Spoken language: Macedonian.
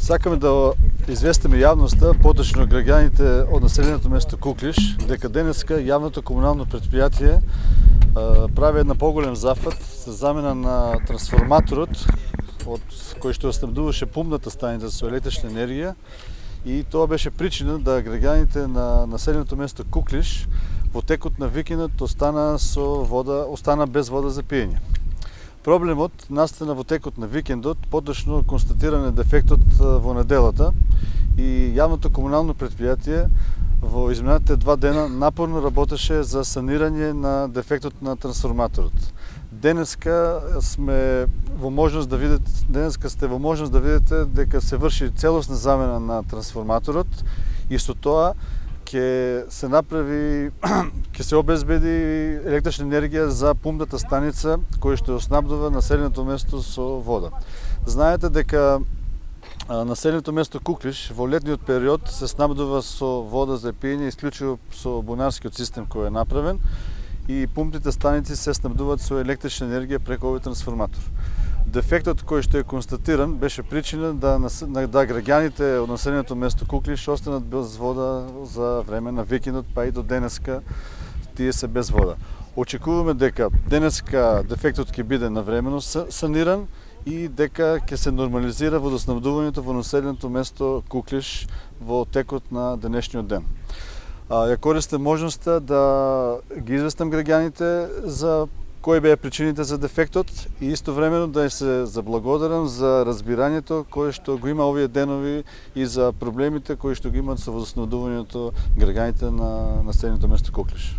Сакаме да известиме јавноста, поточно граѓаните од населеното место Куклиш, дека денеска јавното комунално предпријатие прави една поголем зафат за замена на трансформаторот од кој што снабдуваше пумната станица со електрична енергија, и тоа беше причина да граѓаните на населеното место Куклиш во текот на викендот остана без вода за пиење. Проблемот настана во текот на викендот, поточно констатиран е дефектот во неделата и јавното комунално предпријатие во изминатите 2 дена напорно работеше за санирање на дефектот на трансформаторот. Денеска сте во можност да видите дека се врши целосна замена на трансформаторот и со тоа ќе се обезбеди електрична енергија за пумната станица која што снабдува населеното место со вода. Знаете дека населеното место Куклиш во летниот период се снабдува со вода за пиење исклучиво со бунарскиот систем кој е направен, и пумпните станици се снабдуваат со електрична енергија преку овој трансформатор. Дефектот кој што е констатиран беше причина да граѓаните од населеното место Куклиш останат без вода за време на викендот, па и до денеска тие се без вода. Очекуваме дека денеска дефектот ќе биде навремено саниран и дека ќе се нормализира водоснабдувањето во населеното место Куклиш во текот на денешниот ден. Ја користам можноста да ги известам граѓаните за кои беа причините за дефектот и истовремено да се заблагодарам за разбирањето кое што го има овие денови и за проблемите кои што ги имаат со водоснабдувањето граѓаните на населеното место Куклиш.